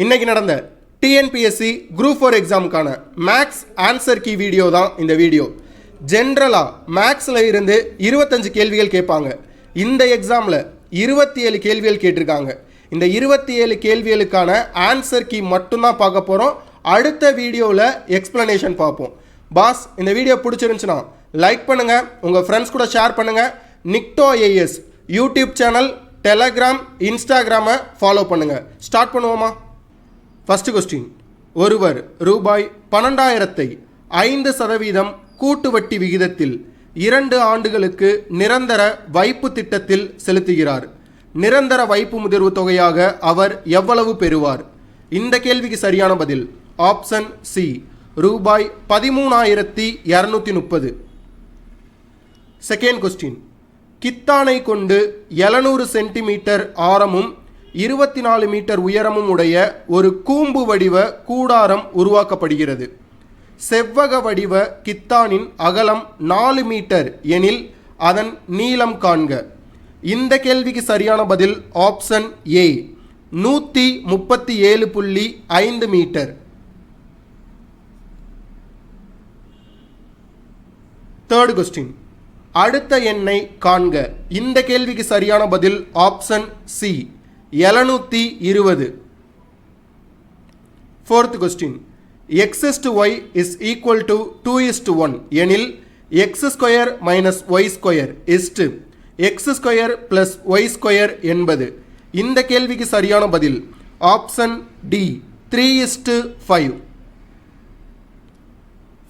இன்னைக்கு நடந்த TNPSC group 4 எக்ஸாமுக்கான மேக்ஸ் ஆன்சர் கீ வீடியோ தான் இந்த வீடியோ. ஜென்ரலாக மேக்ஸில் இருந்து 25 கேள்விகள் கேட்பாங்க. இந்த எக்ஸாமில் 27 கேள்விகள் கேட்டிருக்காங்க. இந்த 27 கேள்விகளுக்கான ஆன்சர் கீ மட்டும்தான் பார்க்க போகிறோம். அடுத்த வீடியோவில் எக்ஸ்ப்ளனேஷன் பார்ப்போம். பாஸ், இந்த வீடியோ பிடிச்சிருந்துச்சுன்னா லைக் பண்ணுங்கள், உங்கள் ஃப்ரெண்ட்ஸ் கூட ஷேர் பண்ணுங்கள். நிக்டோ ஏஎஸ் யூடியூப் சேனல், டெலகிராம், இன்ஸ்டாகிராமை ஃபாலோ பண்ணுங்கள். ஸ்டார்ட் பண்ணுவோமா? First question. ஒருவர் ரூபாய் 12,000 5% கூட்டு வட்டி விகிதத்தில் 2 ஆண்டுகளுக்கு நிரந்தர வைப்பு திட்டத்தில் செலுத்துகிறார். நிரந்தர வைப்பு முதிர்வு தொகையாக அவர் எவ்வளவு பெறுவார்? இந்த கேள்விக்கு சரியான பதில் ஆப்ஷன் சி, ரூபாய் 13,230. Second question. கித்தானை கொண்டு 700 சென்டிமீட்டர் ஆரமும் 24 மீட்டர் உயரமும் உடைய ஒரு கூம்பு வடிவ கூடாரம் உருவாக்கப்படுகிறது. செவ்வக வடிவ கித்தானின் அகலம் 4 மீட்டர் எனில் அதன் நீளம் காண்க. இந்த கேள்விக்கு சரியான பதில் option A, 137.5 metre. Third question. அடுத்த எண்ணை காண்க. இந்த கேள்விக்கு சரியான பதில் option C, 720. Fourth question. x to y is equal to 2:1 எனில் x square minus Y square is to X square plus Y square என்பது. இந்த கேள்விக்கு சரியான பதில் option D, 3:5.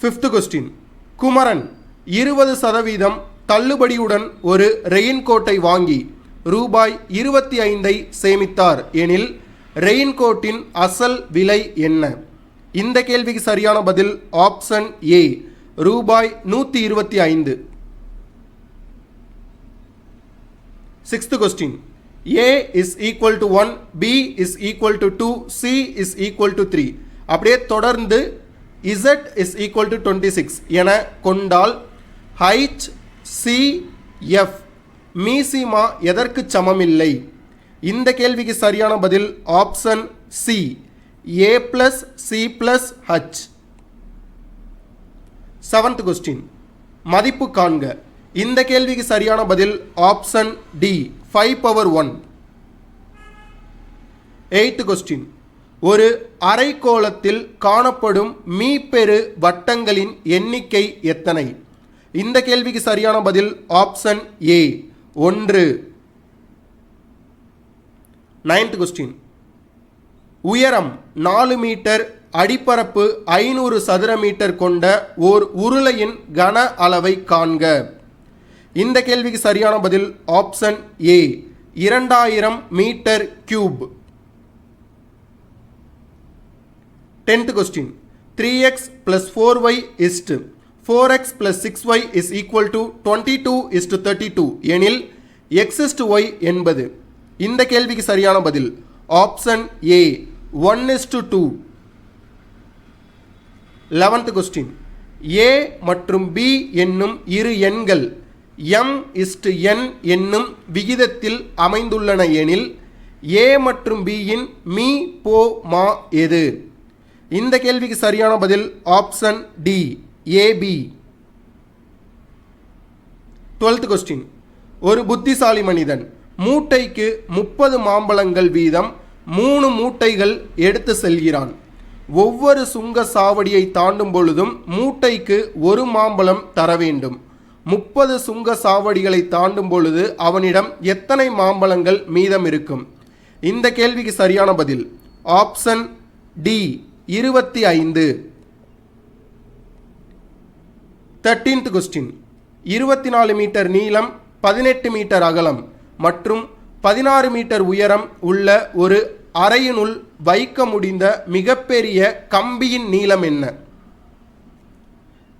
Fifth question. Kumaran 20% தள்ளுபடியுடன் ஒரு ரெயின்கோட்டை வாங்கி ரூபாய் 25 சேமித்தார் எனில் ரெயின்கோட்டின் அசல் விலை என்ன? இந்த கேள்விக்கு சரியான பதில் ஆப்ஷன் ஏ, ரூபாய் 125. Sixth question. A is equal to 1, B is equal to 2, C is equal to 3. அப்படியே தொடர்ந்து Z is equal to 26 என கொண்டால் HCF மீசிமா எதற்கு சமமில்லை? இந்த கேள்விக்கு சரியான பதில் option C, A + C + H. Seventh question. மதிப்பு காண்க. இந்த கேள்விக்கு சரியான பதில் ஆப்ஷன் டி, 5/1. Eighth question. ஒரு அரைக்கோளத்தில் காணப்படும் மீப்பெரு வட்டங்களின் எண்ணிக்கை எத்தனை? இந்த கேள்விக்கு சரியான பதில் ஆப்ஷன் ஏ, 1. Ninth question. உயரம் 4 மீட்டர், அடிப்பரப்பு 500 சதுர மீட்டர் கொண்ட ஓர் உருளையின் கன அளவை காண்க. இந்த கேள்விக்கு சரியான பதில் option A, 2000 metre cube. 10th question. 3x + 4y is 4x + 6y is equal to 22:32 எனில் x to y என்பது. இந்த கேள்விக்கு சரியான பதில் option A, 1:2. 11th question. A மற்றும் B என்னும் இரு எண்கள் m/n என்னும் விகிதத்தில் அமைந்துள்ளன எனில் A மற்றும் B இன் மீ போ மா எது? இந்த கேள்விக்கு சரியான பதில் option D, AB. 12th question. ஒரு புத்திசாலி மனிதன் மூட்டைக்கு 30 மாம்பழங்கள் வீதம் 3 மூட்டைகள் எடுத்து செல்கிறான். ஒவ்வொரு சுங்க சாவடியை தாண்டும் பொழுதும் மூட்டைக்கு 1 மாம்பழம் தர வேண்டும். 30 சுங்க சாவடிகளை தாண்டும் பொழுது அவனிடம் எத்தனை மாம்பழங்கள் மீதம் இருக்கும்? இந்த கேள்விக்கு சரியான பதில் option D, 25. 13th question. 24 metre நீளம், 18 மீட்டர் அகலம் மற்றும் 16 மீட்டர் உயரம் உள்ள ஒரு அறையினுள் வைக்க முடிந்த மிகப்பெரிய கம்பியின் நீளம் என்ன?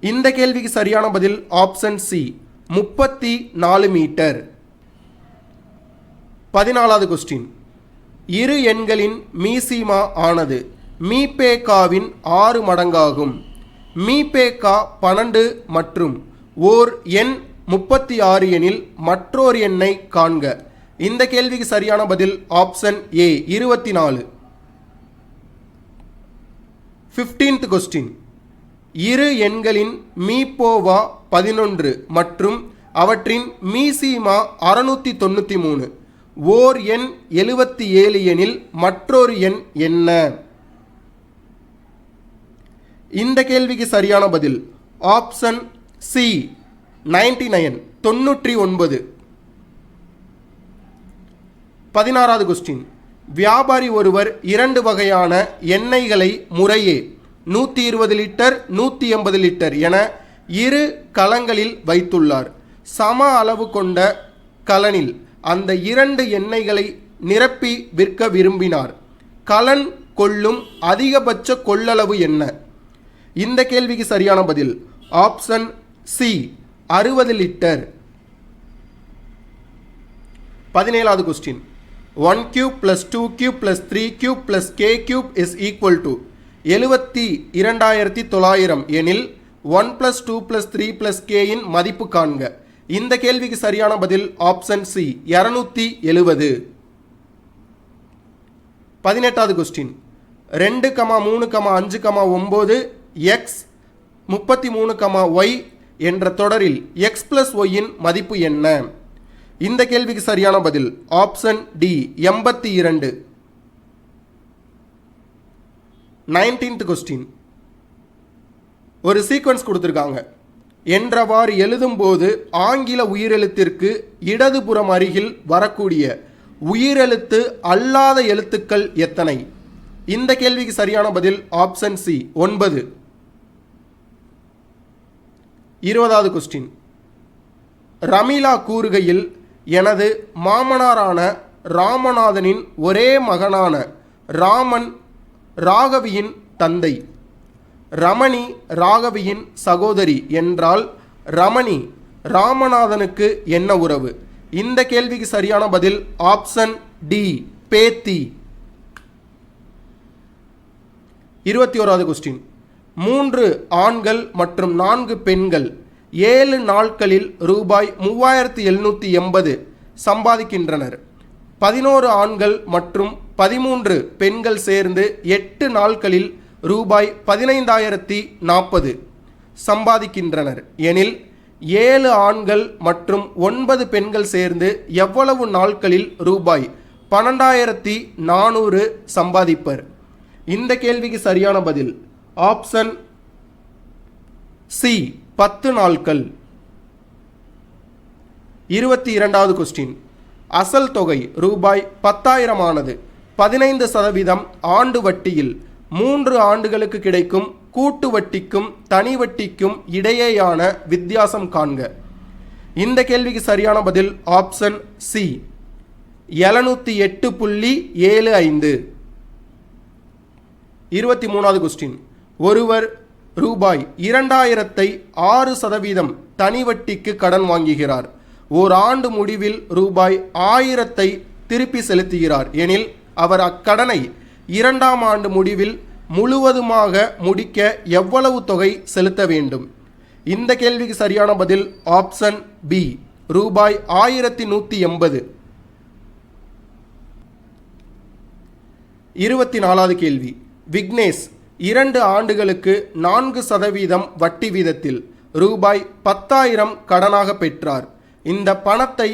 இந்த கேள்விக்கு சரியான பதில் ஆப்ஷன் சி, 34 மீட்டர். 14வது கொஸ்டின். இரு எண்களின் மீசிமா ஆனது மீபேகாவின் 6 மடங்காகும். மீபேகா 12 மற்றும் ஓர் எண் 36 எனில் மற்றொரு எண்ணை காண்க. இந்த கேள்விக்கு சரியான பதில் ஆப்ஷன் ஏ, 24. 15th கொஸ்டின், இரு எண்களின் மீப்போவா 11 மற்றும் அவற்றின் மீசீமா 693, ஓர் எண் 77 எனில் மற்றொரு எண் என்ன? இந்த கேள்விக்கு சரியான பதில் ஆப்ஷன் சி 99, 99. 16வது கொஸ்டின், வியாபாரி ஒருவர் 2 வகையான எண்ணெய்களை முறையே 120 லிட்டர் 180 லிட்டர் என இரு கலங்களில் வைத்துள்ளார். சம அளவு கொண்ட கலனில் அந்த 2 எண்ணெய்களை நிரப்பி விற்க விரும்பினார். கலன் கொள்ளும் அதிகபட்ச கொள்ளளவு என்ன? இந்த கேள்விக்கு சரியான பதில் ஆப்ஷன் சி 60 லிட்டர். 17வது question, 1 cube plus 2 cube plus 3 cube plus k cube is equal to 72,900 எனில் 1 plus 2 plus 3 plus k இன் மதிப்பு காண்க. இந்த கேள்விக்கு சரியான பதில் option C 270. 18வது question, 2, 3, 5, 9 x 33, y என்ற தொடரில் x plus y இன் மதிப்பு என்ன? இந்த கேள்விக்கு சரியான பதில் ஆப்ஷன் டி 82. 19th கொஸ்டின், ஒரு சீக்வன்ஸ் கொடுத்துருக்காங்க. என்றவாறு எழுதும்போது ஆங்கில உயிரெழுத்திற்கு இடதுபுறம் அருகில் வரக்கூடிய உயிரெழுத்து அல்லாத எழுத்துக்கள் எத்தனை? இந்த கேள்விக்கு சரியான பதில் ஆப்ஷன் சி 9. 20வது கொஸ்டின், ரமீலா கூறுகையில் எனது மாமனாரான ராமநாதனின் ஒரே மகனான ராமன் ராகவியின் தந்தை, ரமணி ராகவியின் சகோதரி என்றால் ரமணி ராமநாதனுக்கு என்ன உறவு? இந்த கேள்விக்கு சரியான பதில் ஆப்ஷன் டி பேத்தி. 21வது கொஸ்டின், 3 ஆண்கள் மற்றும் 4 பெண்கள் 7 நாட்களில் ரூபாய் 3780 சம்பாதிக்கின்றனர். 11 ஆண்கள் மற்றும் 13 பெண்கள் சேர்ந்து 8 நாட்களில் ரூபாய் 15,040 சம்பாதிக்கின்றனர் எனில் 7 ஆண்கள் மற்றும் 9 பெண்கள் சேர்ந்து எவ்வளவு நாட்களில் ரூபாய் 12,400 சம்பாதிப்பர்? இந்த கேள்விக்கு சரியான பதில் ஆப்ஷன் சி 10 நாட்கள். 22வது கொஸ்டின், அசல் தொகை ரூபாய் 10,000 ஆனது 15% ஆண்டு வட்டியில் 3 ஆண்டுகளுக்கு கிடைக்கும் கூட்டு வட்டிக்கும் தனி வட்டிக்கும் இடையேயான வித்தியாசம் காண்க. இந்த கேள்விக்கு சரியான பதில் ஆப்ஷன் சி 708.75. 23வது கொஸ்டின், ஒருவர் ரூபாய் 2,000 6% தனி வட்டிக்கு கடன் வாங்குகிறார். ஓர் ஆண்டு முடிவில் ரூபாய் 1,000 திருப்பி செலுத்துகிறார் எனில் அவர் அக்கடனை 2ஆம் ஆண்டு முடிவில் முழுவதுமாக முடிக்க எவ்வளவு தொகை செலுத்த வேண்டும்? இந்த கேள்விக்கு சரியான பதில் ஆப்ஷன் பி ரூபாய் 1,180. 24வது கேள்வி, விக்னேஷ் 2 ஆண்டுகளுக்கு 4% வட்டி வீதத்தில் ரூபாய் 10,000 கடனாக பெற்றார். இந்த பணத்தை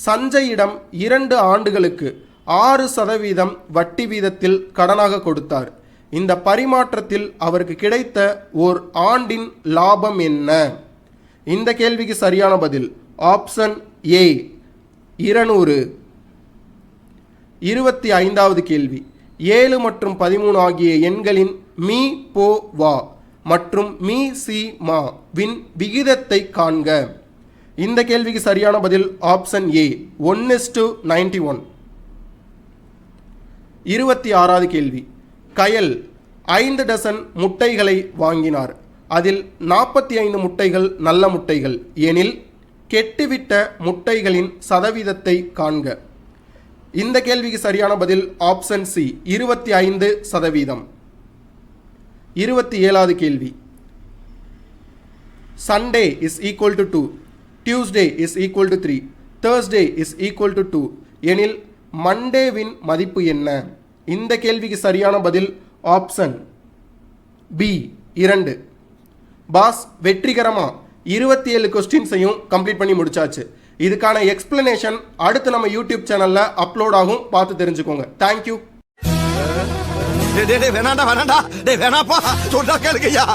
சஞ்சயிடம் 2 ஆண்டுகளுக்கு 6% வட்டி வீதத்தில் கடனாக கொடுத்தார். இந்த பரிமாற்றத்தில் அவருக்கு கிடைத்த ஓர் ஆண்டின் லாபம் என்ன? இந்த கேள்விக்கு சரியான பதில் ஆப்ஷன் ஏ 200. 25வது கேள்வி, 7 மற்றும் 13 ஆகிய எண்களின் மீ போ வா மற்றும் மீ சி மா வின் விகிதத்தை காண்க. இந்த கேள்விக்கு சரியான பதில் ஆப்ஷன் ஏ 1:91. 26வது கேள்வி, கயல் 5 டசன் முட்டைகளை வாங்கினார். அதில் 45 முட்டைகள் நல்ல முட்டைகள் எனில் கெட்டுவிட்ட முட்டைகளின் சதவீதத்தை காண்க. இந்த கேள்விக்கு சரியான பதில் ஆப்ஷன் சி 25%. 27வது கேள்வி, Sunday is equal to 2, Tuesday is equal to 3, Thursday is equal to 2 எனில் மண்டேவின் மதிப்பு என்ன? இந்த கேள்விக்கு சரியான பதில் ஆப்ஷன் பி 2. பாஸ் வெற்றிகரமாக 27 கொஸ்டின்ஸையும் கம்ப்ளீட் பண்ணி முடிச்சாச்சு. இதுக்கான எக்ஸ்பிளனேஷன் அடுத்து நம்ம யூடியூப் சேனலில் அப்லோட் ஆகும், பார்த்து தெரிஞ்சுக்கோங்க. தேங்க்யூ. வேணாண்டா வேணாண்டா, வேணாப்பா, சொன்னா கேளுங்கய்யா.